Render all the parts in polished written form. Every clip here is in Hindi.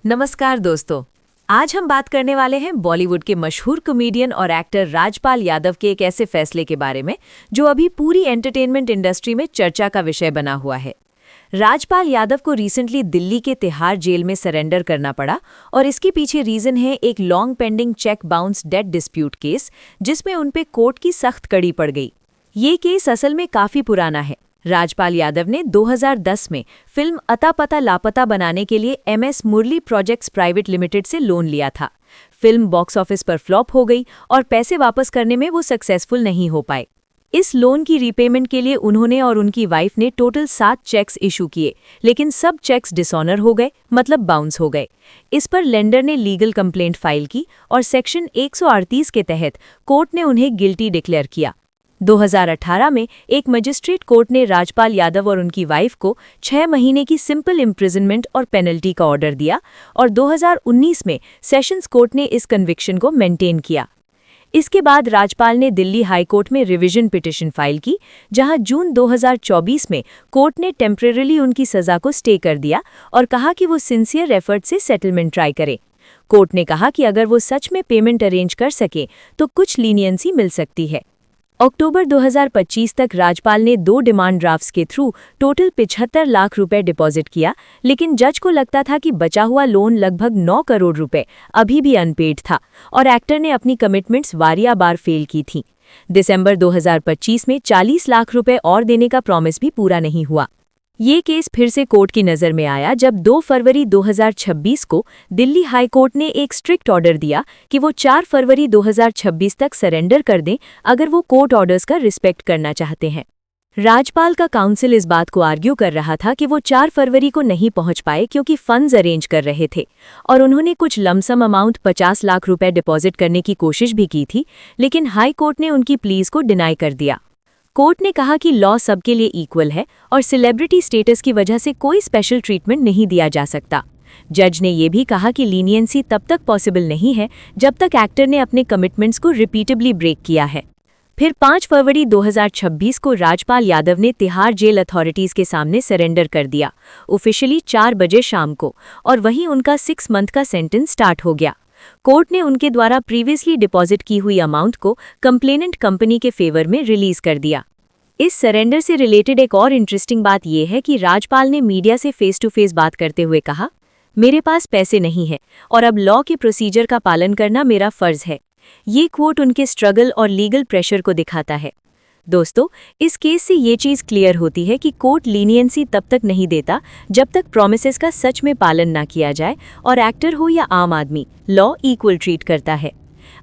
नमस्कार दोस्तों। आज हम बात करने वाले हैं बॉलीवुड के मशहूर कॉमेडियन और एक्टर राजपाल यादव के एक ऐसे फैसले के बारे में जो अभी पूरी एंटरटेनमेंट इंडस्ट्री में चर्चा का विषय बना हुआ है। राजपाल यादव को रिसेंटली दिल्ली के तिहाड़ जेल में सरेंडर करना पड़ा और इसके पीछे रीजन है एक long pending cheque bounce debt dispute case, जिसमें उन पे कोर्ट की सख्त कड़ी पड़ गई। ये केस असल में काफी पुराना है। राजपाल यादव ने 2010 में फिल्म अता पता लापता बनाने के लिए MS मुरली प्रोजेक्ट्स प्राइवेट लिमिटेड से लोन लिया था। फिल्म बॉक्स ऑफिस पर फ्लॉप हो गई और पैसे वापस करने में वो सक्सेसफुल नहीं हो पाए। इस लोन की रीपेमेंट के लिए उन्होंने और उनकी वाइफ ने टोटल 7 चेक्स इशू किए, लेकिन सब चेक्स डिसऑनर हो गए, मतलब बाउंस हो गए। इस पर लेंडर ने लीगल कंप्लेंट फाइल की और सेक्शन 138 के तहत कोर्ट ने उन्हें गिल्टी डिक्लेयर किया। 2018 में एक मजिस्ट्रेट कोर्ट ने राजपाल यादव और उनकी वाइफ को 6 महीने की सिंपल इम्प्रिजनमेंट और पेनल्टी का ऑर्डर दिया और 2019 में सेशंस कोर्ट ने इस कन्विक्शन को मेंटेन किया। इसके बाद राजपाल ने दिल्ली हाई कोर्ट में रिवीजन पिटिशन फाइल की, जहां जून 2024 में कोर्ट ने टेम्परेरीली उनकी सजा को स्टे कर दिया और कहा कि वो सिंसियर एफर्ट से सेटलमेंट ट्राई करें। कोर्ट ने कहा कि अगर वो सच में पेमेंट अरेंज कर सके तो कुछ लीनियंसी मिल सकती है। अक्टूबर 2025 तक राजपाल ने 2 डिमांड ड्राफ्ट्स के थ्रू टोटल 75 लाख रुपए डिपॉजिट किया, लेकिन जज को लगता था कि बचा हुआ लोन लगभग 9 करोड़ रुपए अभी भी अनपेड था और एक्टर ने अपनी कमिटमेंट्स वारिया बार फेल की थीं। दिसंबर 2025 में 40 लाख रुपए और देने का प्रॉमिस भी पूरा नहीं हुआ। ये केस फिर से कोर्ट की नज़र में आया जब 2 फरवरी 2026 को दिल्ली हाई कोर्ट ने एक स्ट्रिक्ट ऑर्डर दिया कि वो 4 फरवरी 2026 तक सरेंडर कर दें अगर वो कोर्ट ऑर्डर्स का रिस्पेक्ट करना चाहते हैं। राजपाल का काउंसिल इस बात को आर्ग्यू कर रहा था कि वो 4 फरवरी को नहीं पहुंच पाए क्योंकि फंड्स अरेंज कर रहे थे और उन्होंने कुछ लमसम अमाउंट 50 लाख रुपए डिपॉजिट करने की कोशिश भी की थी, लेकिन हाई कोर्ट ने उनकी प्लीज को डिनाई कर दिया। कोर्ट ने कहा कि लॉ सबके लिए इक्वल है और सेलिब्रिटी स्टेटस की वजह से कोई स्पेशल ट्रीटमेंट नहीं दिया जा सकता। जज ने यह भी कहा कि लीनियंसी तब तक पॉसिबल नहीं है जब तक एक्टर ने अपने कमिटमेंट्स को रिपीटेबली ब्रेक किया है। फिर 5 फरवरी 2026 को राजपाल यादव ने तिहाड़ जेल अथॉरिटीज के सामने सरेंडर कर दिया, ऑफिशियली 4 बजे शाम को, और वहीं उनका 6 मंथ का सेंटेंस स्टार्ट हो गया। कोर्ट ने उनके द्वारा प्रीवियसली डिपॉजिट की हुई अमाउंट को कंप्लेनेंट कंपनी के फेवर में रिलीज कर दिया। इस सरेंडर से रिलेटेड एक और इंटरेस्टिंग बात यह है कि राजपाल ने मीडिया से फेस टू फेस बात करते हुए कहा, मेरे पास पैसे नहीं है और अब लॉ के प्रोसीजर का पालन करना मेरा फर्ज है। ये क्वोट उनके स्ट्रगल और लीगल प्रेशर को दिखाता है। दोस्तों, इस केस से ये चीज़ क्लियर होती है कि कोर्ट लीनियंसी तब तक नहीं देता जब तक प्रॉमिसेस का सच में पालन ना किया जाए और एक्टर हो या आम आदमी, लॉ इक्वल ट्रीट करता है।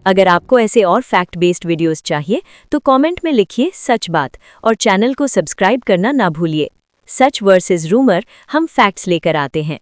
अगर आपको ऐसे और फैक्ट बेस्ड वीडियोस चाहिए तो कमेंट में लिखिए सच बात और चैनल को सब्सक्राइब करना ना भूलिए। सच वर्सेस रूमर, हम फैक्ट्स लेकर आते हैं।